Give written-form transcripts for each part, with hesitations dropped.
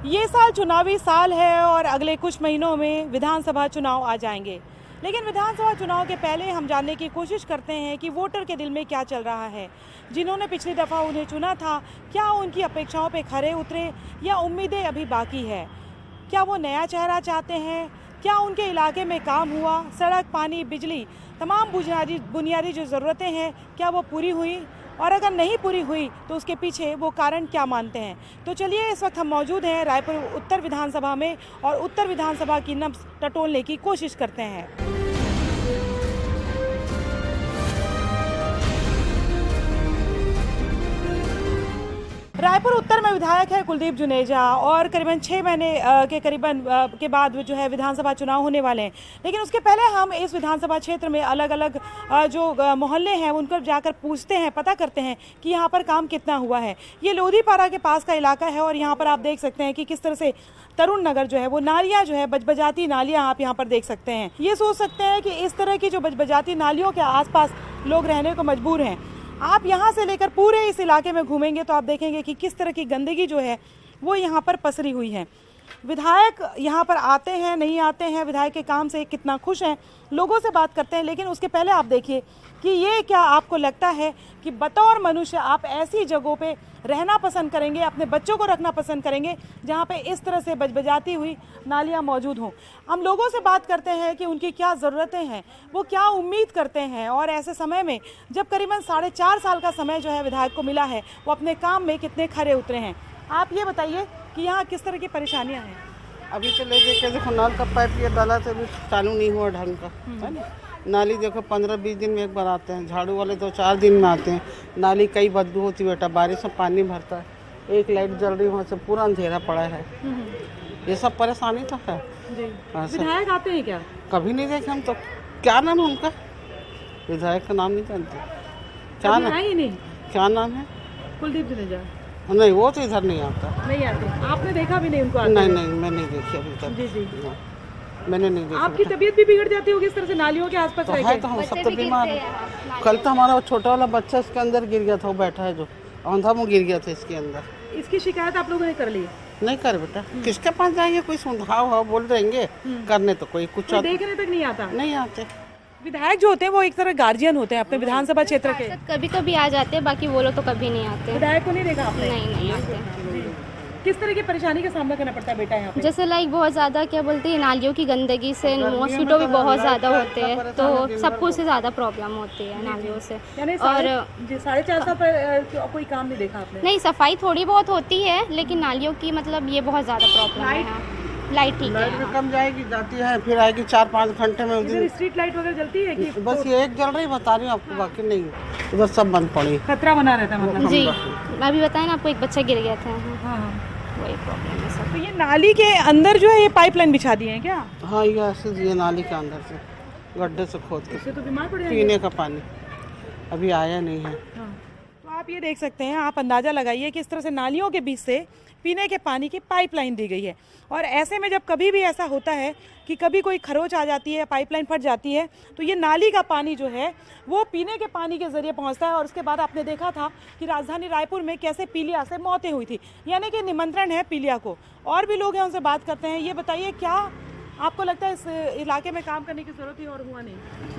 ये साल चुनावी साल है और अगले कुछ महीनों में विधानसभा चुनाव आ जाएंगे। लेकिन विधानसभा चुनाव के पहले हम जानने की कोशिश करते हैं कि वोटर के दिल में क्या चल रहा है। जिन्होंने पिछली दफ़ा उन्हें चुना था, क्या उनकी अपेक्षाओं पे खरे उतरे या उम्मीदें अभी बाकी है? क्या वो नया चेहरा चाहते हैं? क्या उनके इलाके में काम हुआ? सड़क, पानी, बिजली, तमाम बुनियादी जो ज़रूरतें हैं, क्या वो पूरी हुई? और अगर नहीं पूरी हुई तो उसके पीछे वो कारण क्या मानते हैं? तो चलिए, इस वक्त हम मौजूद हैं रायपुर उत्तर विधानसभा में और उत्तर विधानसभा की नब्ज़ टटोलने की कोशिश करते हैं। रायपुर उत्तर में विधायक है कुलदीप जुनेजा और करीबन 6 महीने के करीबन के बाद जो है विधानसभा चुनाव होने वाले हैं। लेकिन उसके पहले हम इस विधानसभा क्षेत्र में अलग अलग जो मोहल्ले हैं उन पर जाकर पूछते हैं, पता करते हैं कि यहाँ पर काम कितना हुआ है। ये लोधीपारा के पास का इलाका है और यहाँ पर आप देख सकते हैं कि किस तरह से तरुण नगर जो है वो नालियाँ जो है बजबजाती नालियाँ आप यहाँ पर देख सकते हैं। ये सोच सकते हैं कि इस तरह की जो बजबजाती नालियों के आसपास लोग रहने को मजबूर हैं। आप यहाँ से लेकर पूरे इस इलाके में घूमेंगे तो आप देखेंगे कि किस तरह की गंदगी जो है वो यहाँ पर पसरी हुई है। विधायक यहाँ पर आते हैं, नहीं आते हैं, विधायक के काम से कितना खुश हैं, लोगों से बात करते हैं। लेकिन उसके पहले आप देखिए कि ये क्या आपको लगता है कि बतौर मनुष्य आप ऐसी जगहों पे रहना पसंद करेंगे, अपने बच्चों को रखना पसंद करेंगे जहाँ पे इस तरह से बजबजाती हुई नालियाँ मौजूद हों? हम लोगों से बात करते हैं कि उनकी क्या ज़रूरतें हैं, वो क्या उम्मीद करते हैं और ऐसे समय में जब करीबन 4.5 साल का समय जो है विधायक को मिला है, वो अपने काम में कितने खरे उतरे हैं। आप ये बताइए कि यहाँ किस तरह की परेशानियाँ हैं? अभी तो लेके देखो नल का पाइप ये डाला तो अभी चालू नहीं हुआ ढंग का, है ना। नाली देखो 15-20 दिन में एक बार आते हैं, झाड़ू वाले 2-4 दिन में आते हैं। नाली कई बदबू होती है बेटा, बारिश में पानी भरता है, एक लाइट जल रही वहाँ से पूरा अंधेरा पड़ा है। ये सब परेशानी तो है। विधायक आते हैं क्या? कभी नहीं देखे हम तो। क्या नाम है उनका? विधायक का नाम नहीं जानते। क्या नाम? नहीं, क्या नाम है? कुलदीप जुनेजा। नहीं, वो तो इधर नहीं आता। नहीं आते? आपने देखा भी नहीं उनको? नहीं, मैं नहीं देखी अभी तक। जी। मैंने नहीं देखा। आपकी तबीयत भी बिगड़ जाती होगी इस तरह से नालियों के आसपास रह के? तो हम सब तो बीमार हैं। कल तो हमारा छोटा वाला बच्चा इसके अंदर गिर गया था, वो बैठा है जो औंधा मुँह गिर गया था इसके अंदर। इसकी शिकायत आप लोगों ने कर ली? नहीं कर बेटा, किसके पास जाएंगे? कोई सुझाव बोल देंगे करने, तो कोई कुछ देखने तक नहीं आता। नहीं आते। विधायक जो होते हैं वो एक तरह गार्जियन होते हैं अपने विधानसभा क्षेत्र के। कभी कभी आ जाते हैं, बाकी वो लोग तो कभी नहीं आते। विधायक को नहीं देखा आपने? नहीं आते। किस तरह की परेशानी का सामना करना पड़ता है बेटा यहाँ पे? जैसे लाइक बहुत ज़्यादा क्या बोलते हैं, नालियों की गंदगी से मॉस्किटो भी बहुत ज़्यादा होते हैं, तो सबको उससे ज़्यादा प्रॉब्लम होती है नालियों से। और 4.5 साल पर कोई काम नहीं देखा आपने? नहीं, सफाई थोड़ी बहुत होती है, लेकिन नालियों की मतलब ये बहुत ज़्यादा प्रॉब्लम है। लाइट ठीक है, लाइट भी कम जाएगी, जाती है, फिर आएगी 4-5 घंटे में। इधर स्ट्रीट लाइट वगैरह जलती है कि बस ये एक जल रही, बता रही हूँ आपको, बाकी नहीं। उधर सब बंद पड़ी, खतरा बना रहता है मतलब? जी, अभी बताया ना आपको, एक बच्चा गिर गया था। हाँ, वही प्रॉब्लम है सब। तो ये नाली के अंदर जो है ये पाइपलाइन बिछा दी है क्या? हाँ, ये ऐसे ये नाली के अंदर से गड्ढे से खोद के तो बीमार पड़ जाएंगे। पीने का पानी अभी आया नहीं है। तो आप ये देख सकते हैं, आप अंदाज़ा लगाइए कि इस तरह से नालियों के बीच से पीने के पानी की पाइपलाइन दी गई है। और ऐसे में जब कभी भी ऐसा होता है कि कभी कोई खरोच आ जाती है, पाइपलाइन फट जाती है, तो ये नाली का पानी जो है वो पीने के पानी के ज़रिए पहुंचता है। और उसके बाद आपने देखा था कि राजधानी रायपुर में कैसे पीलिया से मौतें हुई थी, यानी कि निमंत्रण है पीलिया को। और भी लोग हैं, उनसे बात करते हैं। ये बताइए, क्या आपको लगता है इस इलाके में काम करने की ज़रूरत थी और हुआ नहीं?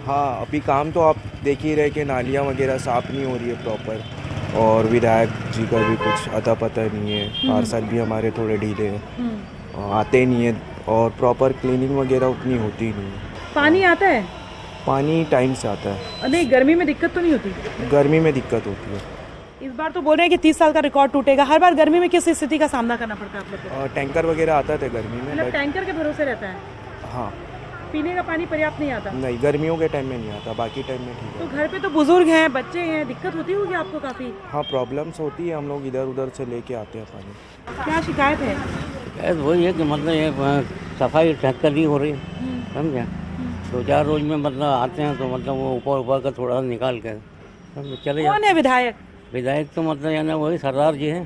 हाँ, अभी काम तो आप देख ही रहे कि नालियाँ वगैरह साफ़ नहीं हो रही है प्रॉपर, और विधायक जी का भी कुछ अता पता नहीं है। पार्सल भी हमारे थोड़े ढीले हैं, आते नहीं है, और प्रॉपर क्लीनिंग वगैरह उतनी होती नहीं है। पानी आता है? पानी टाइम से आता है। नहीं, गर्मी में दिक्कत तो नहीं होती? गर्मी में दिक्कत होती है। इस बार तो बोल रहे हैं कि 30 साल का रिकॉर्ड टूटेगा। हर बार गर्मी में किस स्थिति का सामना करना पड़ता है आप लोग को? टैंकर वगैरह आता था गर्मी में। मतलब टैंकर के भरोसे रहता है? हाँ। पीने का पानी पर्याप्त नहीं आता? नहीं, गर्मियों के टाइम में नहीं आता, बाकी टाइम में ठीक है। तो घर पे तो बुजुर्ग हैं, बच्चे हैं, दिक्कत होती होगी आपको काफ़ी? हाँ, प्रॉब्लम्स होती है, हम लोग इधर उधर से लेके आते हैं पानी। क्या शिकायत है? शिकायत वही है कि मतलब ये सफाई ढक कर नहीं हो रही, समझे। 2-4 रोज में मतलब आते हैं तो मतलब वो ऊपर का थोड़ा निकाल कर चले जाते। कौन है विधायक? विधायक तो मतलब यानी वही सरदार जी हैं,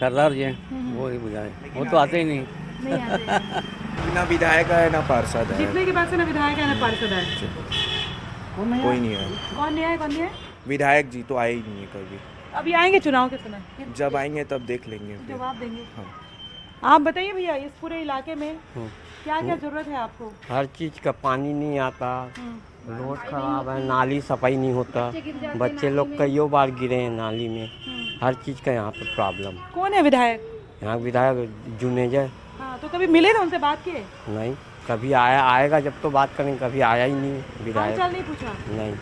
सरदार जी हैं, वही विधायक। वो तो आते ही नहीं। ना विधायक है ना पार्षद है। जीतने के बाद से ना विधायक है ना पार्षद है। कोई नहीं है। कौन नहीं है? विधायक जी तो आए ही नहीं है कभी। अभी आएंगे चुनाव के समय? जब आएंगे तब देख लेंगे। जवाब देंगे। हाँ। आप बताइए भैया, इस पूरे इलाके में क्या क्या जरूरत है आपको? हर चीज़ का पानी नहीं आता, रोड खराब है, नाली सफाई नहीं होता, बच्चे लोग कई बार गिरे हैं नाली में। हर चीज़ का यहाँ पे प्रॉब्लम। कौन है विधायक? यहाँ विधायक जुनेजा। हाँ, तो कभी मिले थे उनसे, बात किए? नहीं, कभी आएगा जब तो बात करेंगे, कभी आया ही नहीं विधायक। हाल चाल नहीं पूछा? नहीं,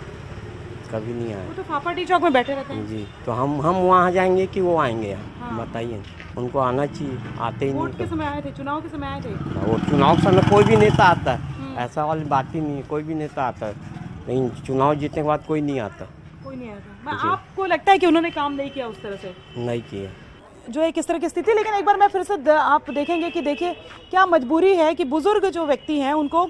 कभी नहीं आया। वो तो फाफाटी चौक में बैठे रहते हैं। जी, तो हम वहाँ जाएंगे कि वो आएंगे यहाँ? बताइए, उनको आना चाहिए, आते ही वोट के नहीं। समय आए थे, चुनाव के समय आए थे? वो चुनाव के समय कोई भी नेता आता है, ऐसा वाली बात ही नहीं है, कोई भी नेता आता है, लेकिन चुनाव जीतने के बाद कोई नहीं आता। कोई नहीं आया था। आपको लगता है कि उन्होंने काम नहीं किया उस तरह से? नहीं किया जो है किस तरह की स्थिति। लेकिन एक बार मैं फिर से आप देखेंगे कि देखिए क्या मजबूरी है कि बुजुर्ग जो व्यक्ति हैं उनको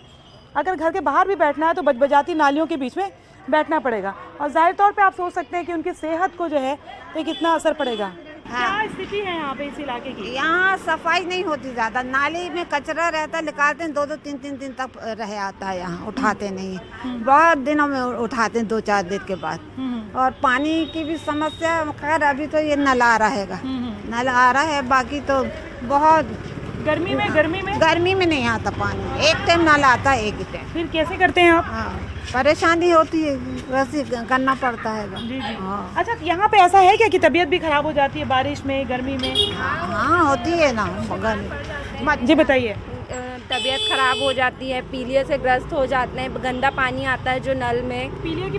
अगर घर के बाहर भी बैठना है तो बजबजाती नालियों के बीच में बैठना पड़ेगा, और जाहिर तौर पे आप सोच सकते हैं कि उनकी सेहत को जो है तो कितना असर पड़ेगा। क्या स्थिति है यहाँ पे इस इलाके की? यहाँ सफाई नहीं होती ज्यादा, नाली में कचरा रहता है, निकालते हैं 2-2 3-3 दिन तक रह आता है, यहाँ उठाते नहीं है। बहुत दिनों में उठाते हैं, 2-4 दिन के बाद। और पानी की भी समस्या, खैर अभी तो ये नल आ रहेगा, नल आ रहा है, बाकी तो बहुत गर्मी में नहीं आता पानी। एक टाइम नल आता है, एक ही टाइम। फिर कैसे करते हैं आप? हाँ, परेशानी होती है, वैसे करना पड़ता है। जी जी। हाँ, अच्छा, यहाँ पे ऐसा है क्या कि तबीयत भी खराब हो जाती है बारिश में, गर्मी में? हाँ होती है ना, गर्मी। जी बताइए। तबीयत खराब हो जाती है, पीलिया से ग्रस्त हो जाते हैं, गंदा पानी आता है जो नल में, पीलिया की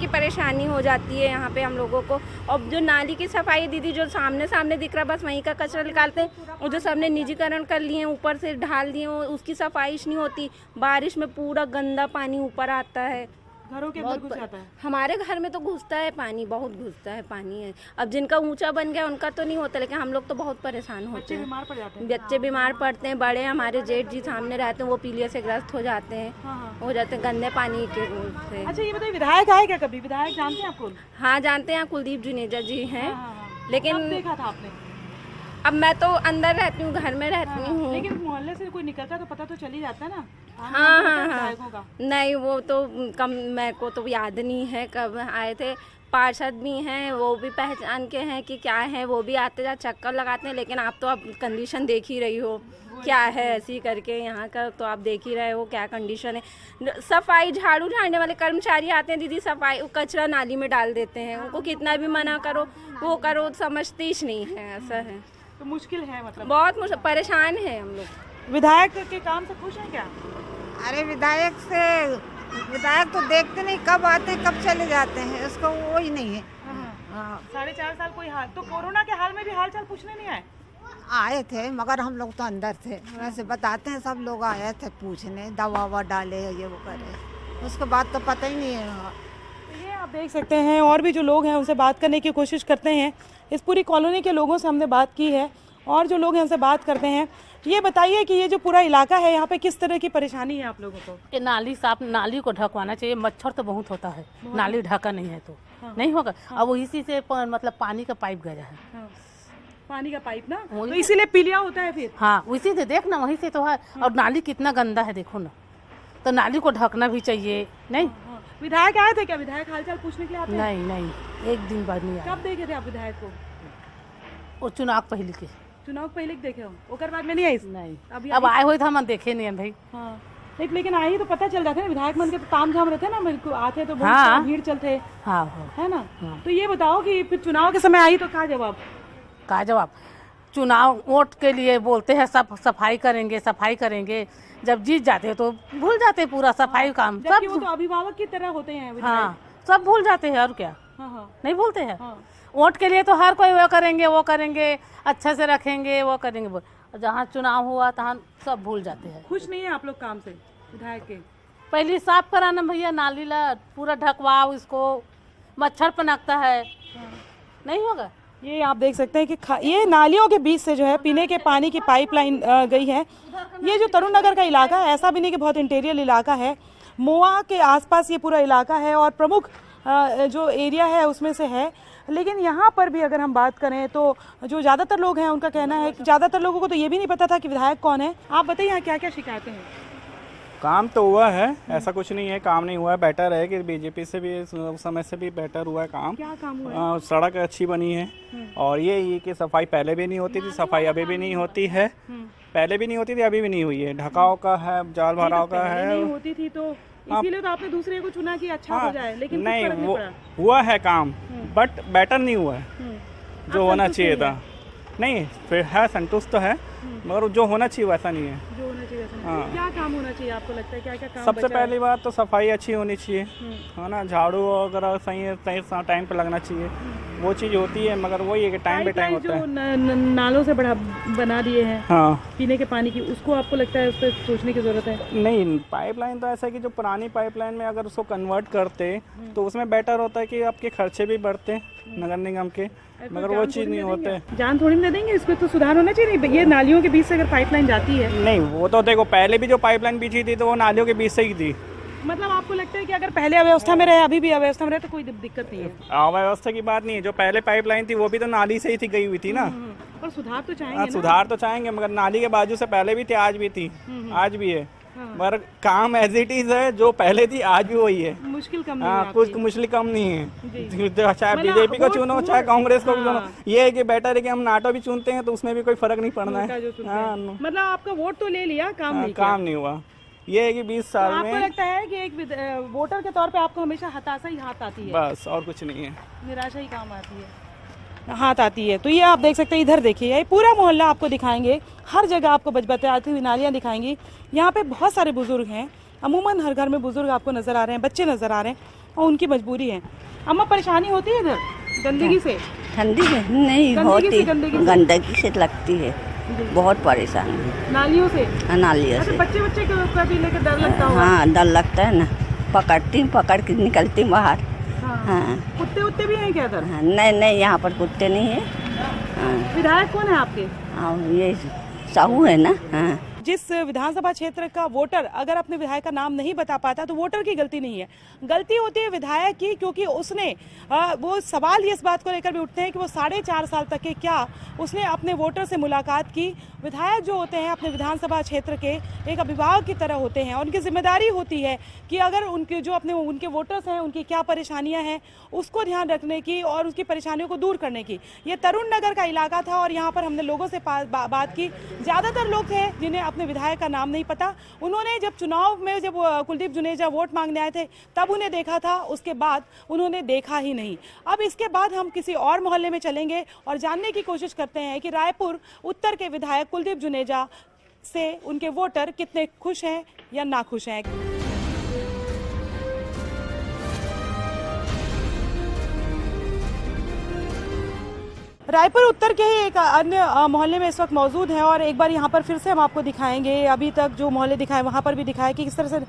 परेशानी हो जाती है यहाँ पे हम लोगों को। और जो नाली की सफाई दीदी जो सामने दिख रहा है, बस वहीं का कचरा निकालते हैं, और जो सबने निजीकरण कर लिए हैं, ऊपर से ढाल दिए, उसकी सफाई नहीं होती। बारिश में पूरा गंदा पानी ऊपर आता है, घरों के अंदर घुस जाता है। हमारे घर में तो घुसता है पानी, बहुत घुसता है पानी है। अब जिनका ऊंचा बन गया उनका तो नहीं होता, लेकिन हम लोग तो बहुत परेशान होते हैं। बीमार पड़ जाते हैं। बच्चे बीमार पड़ते हैं, बड़े हमारे जेठ जी सामने रहते हैं, वो पीलिया से ग्रस्त हो जाते हैं, हो जाते हैं गंदे पानी के से। अच्छा ये बताइए, विधायक आए क्या कभी? विधायक जानते हैं आपको? हाँ जानते हैं, कुलदीप जुनेजा जी हैं। लेकिन कब देखा था आपने? अब मैं तो अंदर रहती हूँ, घर में रहती हूँ। लेकिन मोहल्ले से कोई निकलता तो पता तो चल ही जाता है ना। हाँ। नहीं, वो तो कम, मेरे को तो याद नहीं है कब आए थे। पार्षद भी हैं, वो भी पहचान के हैं कि क्या है, वो भी आते जाते चक्कर लगाते हैं। लेकिन आप तो अब कंडीशन देख ही रही हो क्या है, ऐसी करके यहाँ का तो आप देख ही रहे हो क्या कंडीशन है। सफाई झाड़ू झाड़ने वाले कर्मचारी आते हैं दीदी, सफाई कचरा नाली में डाल देते हैं, उनको कितना भी मना करो वो करो, समझते ही नहीं है। ऐसा है तो मुश्किल है, मतलब बहुत परेशान है हम लोग। विधायक के काम से खुश हैं क्या? अरे विधायक तो देखते नहीं, कब आते हैं कब चले जाते हैं, उसको वो ही नहीं है। हाँ। 4.5 साल कोई हाल, तो कोरोना के हाल में भी हाल चाल पूछने नहीं आए? आए थे, मगर हम लोग तो अंदर थे, वैसे बताते हैं सब लोग आए थे पूछने, दवा डाले ये वो करे, उसके बाद तो पता ही नहीं है। ये आप देख सकते हैं, और भी जो लोग हैं उनसे बात करने की कोशिश करते हैं। इस पूरी कॉलोनी के लोगों से हमने बात की है, और जो लोग हैं उनसे बात करते हैं। ये बताइए कि ये जो पूरा इलाका है यहाँ पे किस तरह की परेशानी है आप लोगों को? कि नाली को ढकवाना चाहिए, मच्छर तो बहुत होता है, नाली ढका नहीं है तो नहीं होगा। अब इसी से मतलब पानी का पाइप गया है, पानी का पाइप ना, तो इसीलिए पीलिया होता है फिर। हाँ, उसी से देख ना, वहीं से तो है। और नाली कितना गंदा है देखो ना, तो नाली को ढकना भी चाहिए। नहीं, विधायक आए थे क्या? विधायक हालचाल पूछने के लिए आते हैं? नहीं, एक दिन बाद नहीं आए। कब देखे थे आप विधायक को? और चुनाव पहले के देखे हो, ओकर बाद में नहीं आई? नहीं, अब आए हुए थे हम देखे नहीं भाई। हाँ, लेकिन आई तो पता चल जाता है, विधायक मन के तो ताम झाम रहते ना, आते तो बहुत भीड़ चलते। हाँ, है ना। तो ये बताओ कि फिर चुनाव के समय आई तो क्या जवाब? चुनाव वोट के लिए बोलते हैं सब सफाई करेंगे, जब जीत जाते हैं तो भूल जाते हैं पूरा सफाई काम। सब वो तो अभिभावक की तरह होते हैं। हाँ, सब भूल जाते हैं, और क्या। नहीं भूलते हैं। वोट के लिए तो हर कोई वो करेंगे, अच्छे से रखेंगे, वो करेंगे। जहाँ चुनाव हुआ तहाँ सब भूल जाते हैं। खुश नहीं है आप लोग काम से विधायक के? पहले साफ कराना भैया, नाली ला पूरा ढकवाओ, इसको मच्छर पनपता है, नहीं होगा। ये आप देख सकते हैं कि ये नालियों के बीच से जो है पीने के पानी की पाइपलाइन गई है। ये जो तरुण नगर का इलाका है, ऐसा भी नहीं कि बहुत इंटीरियर इलाका है, मोआ के आसपास ये पूरा इलाका है और प्रमुख जो एरिया है उसमें से है। लेकिन यहाँ पर भी अगर हम बात करें तो जो ज़्यादातर लोग हैं उनका कहना है कि ज़्यादातर लोगों को तो ये भी नहीं पता था कि विधायक कौन है। आप बताइए यहाँ क्या क्या शिकायतें हैं? काम तो हुआ है, ऐसा कुछ नहीं है काम नहीं हुआ है। बेटर है कि बीजेपी से भी उस समय से भी बेटर हुआ है काम। क्या काम हुआ है? सड़क अच्छी बनी है और ये कि सफाई पहले भी नहीं होती थी, सफाई अभी भी नहीं होती है। पहले भी नहीं होती थी, अभी भी नहीं हुई है। ढकाव का है, जाल भराव का है। नहीं होती थी तो इसीलिए तो आपने दूसरे को चुना कि अच्छा हो जाए, लेकिन कुछ नहीं फर्क नहीं पड़ा। हुआ है काम बट बेटर नहीं हुआ है जो होना चाहिए था। नहीं फिर है, संतुष्ट तो है मगर जो होना चाहिए वैसा नहीं है। जो होना चाहिए वैसा नहीं। क्या काम होना चाहिए आपको लगता है? क्या क्या काम सबसे बचा है? पहली बात तो सफाई अच्छी होनी चाहिए, है ना। झाड़ू वगैरह सही टाइम पे लगना चाहिए, वो चीज़ होती है मगर वही है कि टाइम पे टाइम होता है। जो नालों से बना दिए हैं हाँ पीने के पानी की, उसको आपको लगता है उस पर सोचने की जरूरत है? नहीं, पाइपलाइन तो ऐसा है कि जो पुरानी पाइपलाइन में अगर उसको कन्वर्ट करते तो उसमें बेटर होता है कि आपके खर्चे भी बढ़ते नगर निगम के, मगर वो चीज़ नहीं होते। जान थोड़ी दे देंगे, इसमें तो सुधार होना चाहिए। ये नालियों के बीच से अगर पाइपलाइन जाती है, नहीं वो तो देखो पहले भी जो पाइपलाइन बिछी थी तो वो नालियों के बीच से ही थी। मतलब आपको लगता है कि अगर पहले अव्यवस्था में रहे अभी भी अव्यवस्था में रहे तो कोई दिक्कत नहीं है? अव्यवस्था की बात नहीं है, जो पहले पाइपलाइन थी वो भी तो नाली से ही थी, गई हुई थी ना। और सुधार तो चाहेंगे। सुधार तो चाहेंगे मगर नाली के बाजू से पहले भी थी, आज भी थी, आज भी है। मगर काम एज इट इज है, जो पहले थी आज भी वही है। मुश्किल कम नहीं है, कुछ मुश्किल कम नहीं है। चाहे बीजेपी को चुनो चाहे कांग्रेस को चुनो, ये है कि बेटर है कि हम नाटो भी चुनते हैं तो उसमें भी कोई फर्क नहीं पड़ना है। मतलब आपका वोट तो ले लिया, काम नहीं हुआ। ये है कि 20 साल में आपको लगता है कि एक वोटर के तौर पे आपको हमेशा हताशा ही हाथ आती है? बस और कुछ नहीं है, निराशा ही काम आती है, हाथ आती है। तो ये आप देख सकते हैं, इधर देखिए, ये पूरा मोहल्ला आपको दिखाएंगे, हर जगह आपको बचबचाती हुई नालियाँ दिखाएंगी। यहाँ पे बहुत सारे बुजुर्ग हैं, अमूमन हर घर में बुजुर्ग आपको नजर आ रहे हैं, बच्चे नजर आ रहे हैं और उनकी मजबूरी है। अम्मा परेशानी होती है इधर गंदगी से? ठंडी नहीं होती, गंदगी से लगती है, बहुत परेशान है। नालियों से? नालियों से। बच्चे का भी लेकर डर लगता होगा? हाँ डर लगता है ना, पकड़ के निकलती बाहर। हाँ कुत्ते भी हैं क्या इधर? हाँ, नहीं यहाँ पर कुत्ते नहीं है। विधायक कौन है आपके? ये साहू है ना। हाँ जिस विधानसभा क्षेत्र का वोटर अगर अपने विधायक का नाम नहीं बता पाता तो वोटर की गलती नहीं है, गलती होती है विधायक की, क्योंकि उसने वो सवाल इस बात को लेकर भी उठते हैं कि वो 4.5 साल तक के क्या उसने अपने वोटर से मुलाकात की। विधायक जो होते हैं अपने विधानसभा क्षेत्र के एक अभिभावक की तरह होते हैं और उनकी जिम्मेदारी होती है कि अगर उनके जो उनके वोटर्स हैं उनकी क्या परेशानियां हैं उसको ध्यान रखने की और उसकी परेशानियों को दूर करने की। ये तरुण नगर का इलाका था और यहाँ पर हमने लोगों से बात की। ज़्यादातर लोग थे जिन्हें अपने विधायक का नाम नहीं पता। उन्होंने जब चुनाव में जब कुलदीप जुनेजा वोट मांगने आए थे तब उन्हें देखा था, उसके बाद उन्होंने देखा ही नहीं। अब इसके बाद हम किसी और मोहल्ले में चलेंगे और जानने की कोशिश करते हैं कि रायपुर उत्तर के विधायक कुलदीप जुनेजा से उनके वोटर कितने खुश हैं या नाखुश हैं। रायपुर उत्तर के ही एक अन्य मोहल्ले में इस वक्त मौजूद हैं और एक बार यहाँ पर फिर से हम आपको दिखाएंगे। अभी तक जो मोहल्ले दिखाए वहाँ पर भी दिखाया कि किस तरह से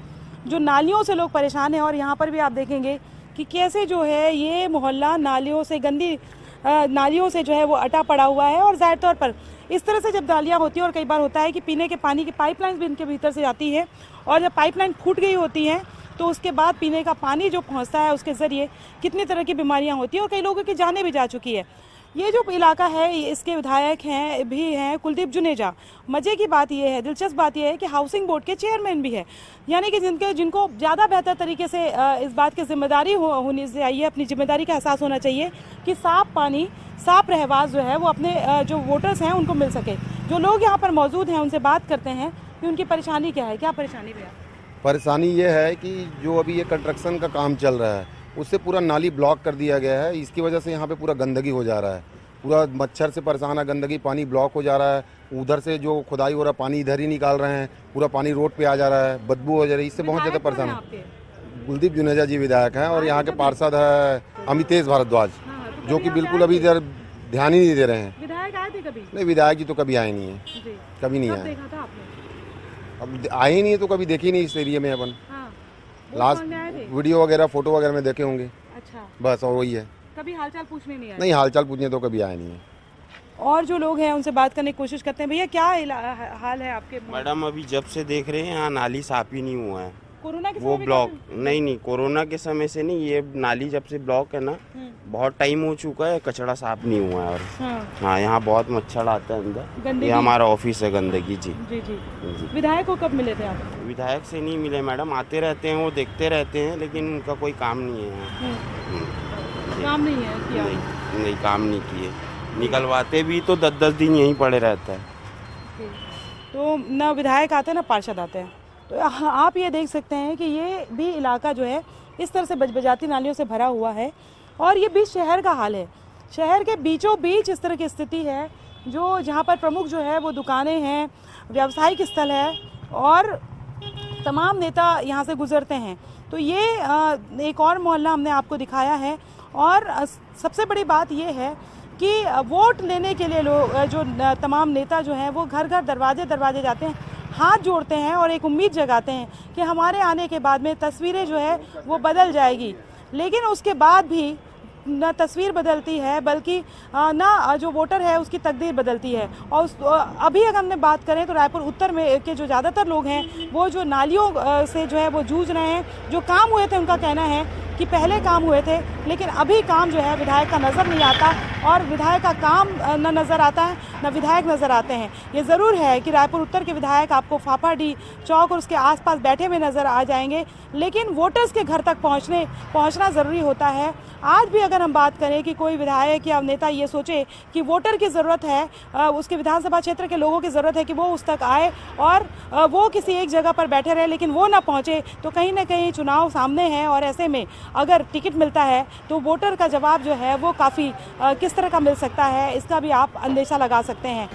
जो नालियों से लोग परेशान हैं और यहाँ पर भी आप देखेंगे कि कैसे जो है ये मोहल्ला नालियों से गंदी नालियों से जो है वो अटा पड़ा हुआ है। और ज़ाहिर तौर पर इस तरह से जब नालियाँ होती हैं और कई बार होता है कि पीने के पानी की पाइपलाइन भी इनके भीतर से जाती है और जब पाइपलाइन फूट गई होती हैं तो उसके बाद पीने का पानी जो पहुँचता है उसके ज़रिए कितनी तरह की बीमारियाँ होती हैं और कई लोगों की जानें भी जा चुकी है। ये जो इलाका है इसके विधायक हैं कुलदीप जुनेजा। मज़े की बात ये है, दिलचस्प बात ये है कि हाउसिंग बोर्ड के चेयरमैन भी है, यानी कि जिनको ज़्यादा बेहतर तरीके से इस बात की जिम्मेदारी होनी चाहिए, अपनी जिम्मेदारी का एहसास होना चाहिए कि साफ़ पानी साफ़ रहवास जो है वो अपने जो वोटर्स हैं उनको मिल सके। जो लोग यहाँ पर मौजूद हैं उनसे बात करते हैं कि उनकी परेशानी क्या है। क्या परेशानी भैया? परेशानी ये है कि जो अभी ये कंस्ट्रक्शन का काम चल रहा है उससे पूरा नाली ब्लॉक कर दिया गया है। इसकी वजह से यहाँ पे पूरा गंदगी हो जा रहा है, पूरा मच्छर से परेशान है, गंदगी, पानी ब्लॉक हो जा रहा है। उधर से जो खुदाई हो रहा है पानी इधर ही निकाल रहे हैं, पूरा पानी रोड पे आ जा रहा है, बदबू हो जा रही है। इससे बहुत ज़्यादा परेशान है। कुलदीप जुनेजा जी विधायक हैं और यहाँ के पार्षद है अमितेश भारद्वाज, जो कि बिल्कुल अभी इधर ध्यान ही नहीं दे रहे हैं। विधायक आए थे कभी? नहीं, विधायक जी तो कभी आए नहीं है, कभी नहीं आए। अब आए ही नहीं तो कभी देखे नहीं इस एरिया में अपन। लास्ट वीडियो वगैरह फोटो वगैरह में देखे होंगे। अच्छा, बस और वही है। कभी हालचाल पूछने नहीं आए? नहीं, हालचाल पूछने तो कभी आए नहीं है। और जो लोग हैं उनसे बात करने की कोशिश करते हैं। भैया क्या हाल है आपके? मैडम अभी जब से देख रहे हैं यहाँ नाली साफ ही नहीं हुआ है। कोरोना के वो समय ब्लॉक नहीं कोरोना के समय से नहीं, ये नाली जब से ब्लॉक है ना बहुत टाइम हो चुका है, कचरा साफ नहीं हुआ है। और हाँ यहाँ बहुत मच्छर आता है अंदर, ये हमारा ऑफिस है गंदगी। जी जी जी। विधायक को कब मिले थे आप? विधायक से नहीं मिले मैडम, आते रहते हैं वो, देखते रहते हैं, लेकिन उनका कोई काम नहीं है। काम नहीं है किया? नहीं काम नहीं किए, निकलवाते भी तो 10-10 दिन यहीं पड़े रहता है। तो ना विधायक आते हैं ना पार्षद आते हैं। तो आप ये देख सकते हैं कि ये भी इलाका जो है इस तरह से बजबजाती नालियों से भरा हुआ है और ये बीच शहर का हाल है। शहर के बीचों बीच इस तरह की स्थिति है, जो जहाँ पर प्रमुख जो है वो दुकानें हैं, व्यावसायिक स्थल है और तमाम नेता यहाँ से गुजरते हैं। तो ये एक और मोहल्ला हमने आपको दिखाया है और सबसे बड़ी बात ये है कि वोट लेने के लिए लोग जो तमाम नेता जो हैं वो घर घर दरवाजे जाते हैं, हाथ जोड़ते हैं और एक उम्मीद जगाते हैं कि हमारे आने के बाद में तस्वीरें जो है वो बदल जाएगी। लेकिन उसके बाद भी न तस्वीर बदलती है बल्कि ना जो वोटर है उसकी तकदीर बदलती है। और अभी अगर हमने बात करें तो रायपुर उत्तर में के जो ज़्यादातर लोग हैं वो जो नालियों से जो है वो जूझ रहे हैं। जो काम हुए थे उनका कहना है कि पहले काम हुए थे लेकिन अभी काम जो है विधायक का नज़र नहीं आता और विधायक का काम न नज़र आता है न विधायक नज़र आते हैं। ये ज़रूर है कि रायपुर उत्तर के विधायक आपको फाफाडी चौक और उसके आसपास बैठे हुए नज़र आ जाएंगे, लेकिन वोटर्स के घर तक पहुंचना ज़रूरी होता है। आज भी अगर हम बात करें कि कोई विधायक या नेता ये सोचे कि वोटर की ज़रूरत है, उसके विधानसभा क्षेत्र के लोगों की ज़रूरत है कि वो उस तक आए और वो किसी एक जगह पर बैठे रहे लेकिन वो ना पहुँचे, तो कहीं ना कहीं चुनाव सामने है और ऐसे में अगर टिकट मिलता है तो वोटर का जवाब जो है वो काफ़ी किस तरह का मिल सकता है, इसका भी आप अंदेशा लगा सकते हैं।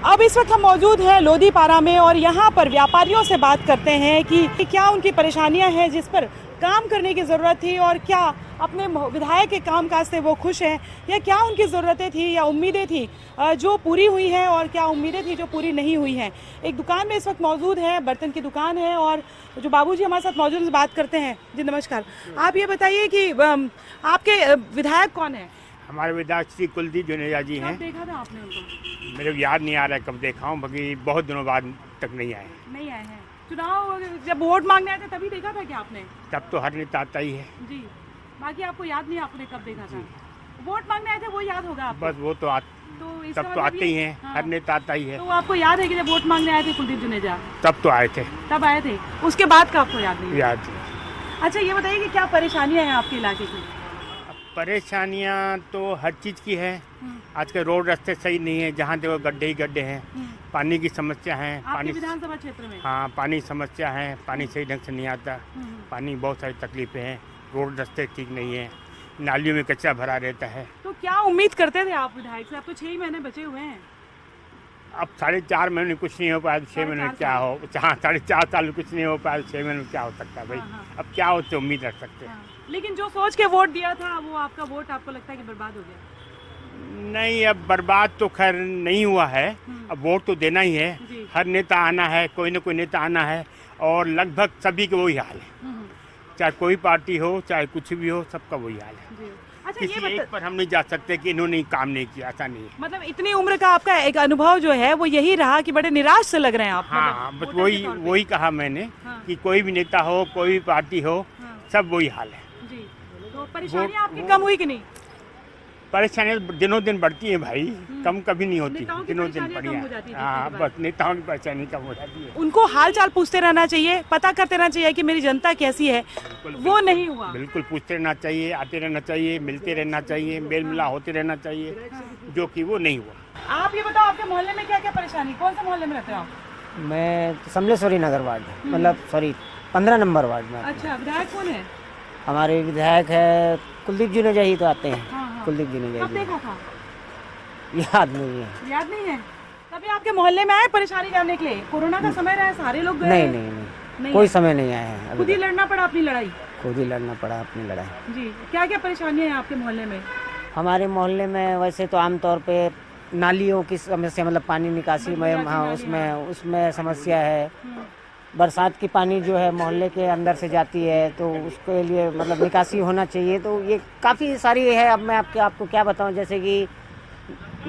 अब इस वक्त हम मौजूद हैं लोधीपारा में और यहाँ पर व्यापारियों से बात करते हैं कि क्या उनकी परेशानियाँ हैं जिस पर काम करने की ज़रूरत थी और क्या अपने विधायक के कामकाज से वो खुश हैं, या क्या उनकी ज़रूरतें थी या उम्मीदें थी जो पूरी हुई हैं और क्या उम्मीदें थी जो पूरी नहीं हुई हैं। एक दुकान में इस वक्त मौजूद है, बर्तन की दुकान है और जो बाबूजी हमारे साथ मौजूद है बात करते हैं। जी नमस्कार, आप ये बताइए कि आपके विधायक कौन है? हमारे विधायक श्री कुलदीप जुनेजा जी हैं। कब देखा था आपने उनको? मेरे को याद नहीं आ रहा है कब देखा हूँ, बाकी बहुत दिनों बाद तक नहीं आए हैं। चुनाव जब वोट मांगने आए थे तभी देखा था क्या आपने? तब तो हर नेता आता ही है जी, बाकी आपको याद नहीं आपने कब देखा था? वोट मांगने आए थे वो याद होगा आपको? बस वो तो तब तो आते ही हैं। हाँ। हर नेता आता ही है। तो आपको याद है कि जब वोट मांगने आए थे कुलदीप जुनेजा तब तो आए थे? तब आए थे, उसके बाद का आपको याद नहीं? याद। अच्छा ये बताइए कि क्या परेशानियाँ हैं आपके इलाके की? परेशानियाँ तो हर चीज़ की है। आज के रोड रास्ते सही नहीं है, जहाँ देखो गड्ढे ही गड्ढे हैं। पानी की समस्या है, पानी विधानसभा क्षेत्र में? हाँ, पानी समस्या है, पानी सही ढंग से नहीं आता, पानी बहुत सारी तकलीफें हैं, रोड रास्ते ठीक नहीं है, नालियों में कचरा भरा रहता है। तो क्या उम्मीद करते थे आप विधायक से? अब तो 6 महीने बचे हुए हैं। अब 4.5 महीने कुछ नहीं हो पाया, 6 महीने में क्या हो? हाँ, 4.5 साल में कुछ नहीं हो पाया, 6 महीने में क्या हो सकता है भाई? अब क्या होते उम्मीद रख सकते हैं? लेकिन जो सोच के वोट दिया था वो आपका वोट आपको लगता है कि बर्बाद हो गया? नहीं, अब बर्बाद तो खैर नहीं हुआ है, अब वोट तो देना ही है। हर नेता आना है, कोई ना कोई नेता आना है और लगभग सभी का वही हाल है, चाहे कोई पार्टी हो चाहे कुछ भी हो, सबका वही हाल है। अच्छा, किसी एक पर हम नहीं जा सकते कि इन्होंने काम नहीं किया, ऐसा नहीं है। मतलब इतनी उम्र का आपका एक अनुभव जो है वो यही रहा कि बड़े निराश से लग रहे हैं आप? हाँ, बस वही कहा मैंने कि कोई भी नेता हो, कोई भी पार्टी हो, सब वही हाल है। तो परेशानियाँ आपकी कम हुई कि नहीं? परेशानियाँ दिनों दिन बढ़ती हैं भाई, कम कभी नहीं होती, दिनों दिन बढ़िया। हाँ, बस नेताओं की परेशानी कम हो जाती है। उनको हाल चाल पूछते रहना चाहिए, पता करते रहना चाहिए कि मेरी जनता कैसी है, वो नहीं हुआ। बिल्कुल पूछते रहना चाहिए, आते रहना चाहिए, मिलते रहना चाहिए, मेल मिला होते रहना चाहिए, जो कि वो नहीं हुआ। आप ये बताओ आपके मोहल्ले में क्या क्या परेशानी, कौन से मोहल्ले में रहते हो आप? मैं समलेश्वरी नगर वार्ड, मतलब सॉरी 15 नंबर वार्ड में। अच्छा, विधायक कौन है? हमारे विधायक है कुलदीप जुनेजा ही तो आते हैं। कुलदीप जुनेजा। कब देखा था? याद नहीं है। याद नहीं है? तभी आपके मोहल्ले में आए परेशानी करने के लिए? कोरोना का समय रहा, सारे लोग गए? नहीं, कोई समय नहीं आया है। खुद ही लड़ना पड़ा अपनी लड़ाई? खुद ही लड़ना पड़ा अपनी लड़ाई। जी, क्या क्या परेशानियाँ हैं आपके मोहल्ले में? हमारे मोहल्ले में वैसे तो आमतौर पे नालियों की समस्या, मतलब पानी निकासी में, हाँ उसमें समस्या है। बरसात की पानी जो है मोहल्ले के अंदर से जाती है तो उसके लिए मतलब निकासी होना चाहिए। तो ये काफ़ी सारी है, अब मैं आपको क्या बताऊं, जैसे कि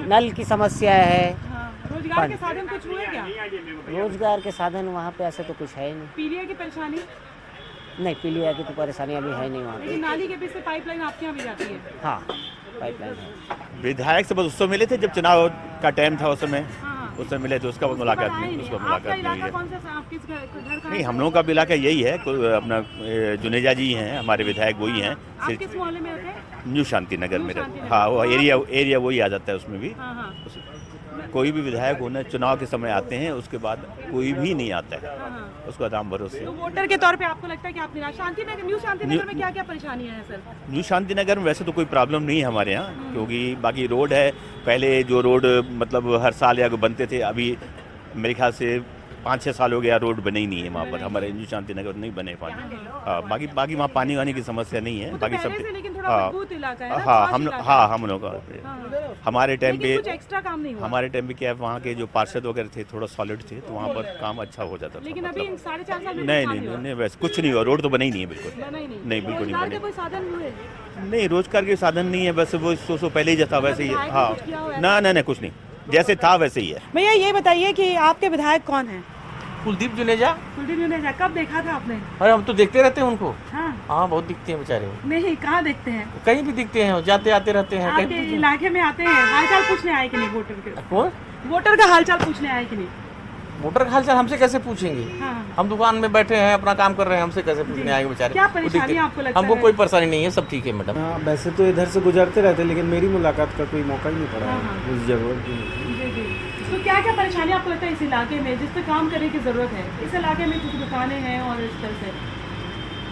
नल की समस्या है। रोजगार के साधन कुछ हुए क्या? रोजगार के साधन वहाँ पे ऐसे तो कुछ है ही नहीं। पीलिया की परेशानी? नहीं, पीलिया की तो परेशानी अभी है नहीं वहाँ पे। नाली के बीच से पाइपलाइन आपके यहाँ भी जाती है? हाँ, पाइपलाइन है। विधायक से बस उस समय मिले थे जब चुनाव का टाइम था, उस समय उससे मिले थे, उसका मुलाकात नहीं, उसको मुलाकात नहीं है। नहीं, हम लोगों का भी इलाका यही है, अपना जुनेजा जी हैं हमारे विधायक, वही हैं। किस मोहल्ले में रहते हैं? न्यू शांति नगर में। हाँ, वो एरिया वही आ जाता है उसमें भी। कोई भी विधायक होने चुनाव के समय आते हैं, उसके बाद कोई भी नहीं आता है, उसका दाम भरोसे। तो वोटर के तौर पे आपको लगता है कि आप निराश? न्यू शांति नगर में क्या क्या परेशानियां हैं सर? न्यू शांति नगर में वैसे तो कोई प्रॉब्लम नहीं है हमारे यहाँ, क्योंकि बाकी रोड है। पहले जो रोड मतलब हर साल या बनते थे, अभी मेरे ख्याल से 5-6 साल हो गया रोड बने ही नहीं है वहाँ पर, हमारे न्यू शांति नगर नहीं बने पानी। हाँ, बाकी वहाँ पानी वानी की समस्या नहीं है, बाकी सब। हम लोग हमारे टाइम पे एक्स्ट्रा काम नहीं हुआ। हमारे टाइम पे क्या, वहाँ के जो पार्षद वगैरह थे थोड़ा सॉलिड थे, तो वहाँ पर काम अच्छा हो जाता था। लेकिन अभी 4.5 साल नहीं, वैसे कुछ नहीं हुआ, रोड तो बने ही नहीं है बिल्कुल। नहीं, बिल्कुल नहीं बने। कोई साधन हुए? नहीं, रोजगार के साधन नहीं है, बस वो सो पहले ही जैसा वैसे ही। हाँ, ना कुछ नहीं, जैसे था वैसे ही है। भैया ये बताइए कि आपके विधायक कौन है? कुलदीप जुनेजा। कुलदीप जुनेजा, कब देखा था आपने? अरे हम तो देखते रहते हैं उनको। हाँ, बहुत दिखते हैं बेचारे। नहीं, कहाँ देखते हैं? कहीं भी दिखते हैं, जाते आते रहते हैं। आपके इलाके में आते हैं, हालचाल पूछने आए कि नहीं वोटर के? कौन? वोटर का हालचाल पूछने आए कि नहीं? वोटर का हालचाल हमसे कैसे पूछेंगे? हम दुकान में बैठे हैं, अपना काम कर रहे हैं, हमसे कैसे पूछने आएंगे बेचारे? क्या परेशानी आपको लगता है? हमको कोई परेशानी नहीं है, सब ठीक है मैडम। वैसे तो इधर से गुजरते रहते, लेकिन मेरी मुलाकात का कोई मौका ही नहीं पड़ा, उस जरूरत की। तो क्या क्या परेशानी आपको लगता है इस इलाके में जिस पे काम करने की जरूरत है? इस इलाके में कुछ दुकानें हैं और इस तरह से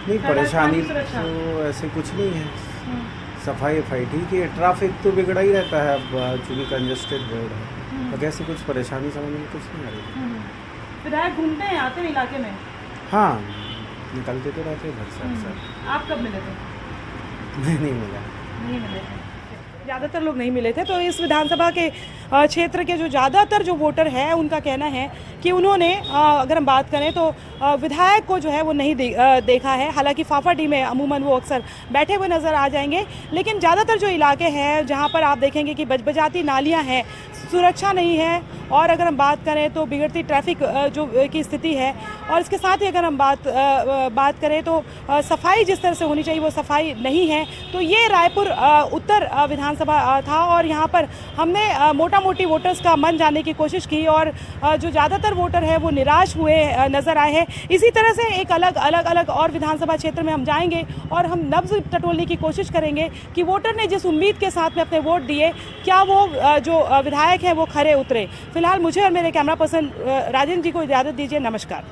नहीं, परेशानी तो ऐसे कुछ नहीं है। सफाई ठीक है, ट्रैफिक तो बिगड़ा ही रहता है, अब चूँकि कंजेस्टेड रोड है, तो कैसे कुछ परेशानी समझ में कुछ नहीं आ रही। विधायक घूमते हैं, आते हैं इलाके में? हाँ, निकलते तो रहते हैं घर से अक्सर। आप कब मिले थे? नहीं मिला। नहीं मिले थे, ज़्यादातर लोग नहीं मिले थे। तो इस विधानसभा के क्षेत्र के जो ज़्यादातर जो वोटर हैं उनका कहना है कि उन्होंने अगर हम बात करें तो विधायक को जो है वो नहीं देखा है। हालांकि फाफाडी में अमूमन वो अक्सर बैठे हुए नज़र आ जाएंगे, लेकिन ज़्यादातर जो इलाके हैं जहाँ पर आप देखेंगे कि बजबजाती नालियाँ हैं, सुरक्षा नहीं है, और अगर हम बात करें तो बिगड़ती ट्रैफिक जो की स्थिति है, और इसके साथ ही अगर हम बात करें तो सफाई जिस तरह से होनी चाहिए वो सफाई नहीं है। तो ये रायपुर उत्तर विधानसभा था, और यहाँ पर हमने मोटा मोटी वोटर्स का मन जानने की कोशिश की, और जो ज़्यादातर वोटर है वो निराश हुए नज़र आए हैं। इसी तरह से एक अलग और विधानसभा क्षेत्र में हम जाएंगे और हम नब्ज़ टटोलने की कोशिश करेंगे कि वोटर ने जिस उम्मीद के साथ में अपने वोट दिए, क्या वो जो विधायक है वो खरे उतरे। फिलहाल मुझे और मेरे कैमरा पर्सन राजेंद्र जी को इजाज़त दीजिए। नमस्कार।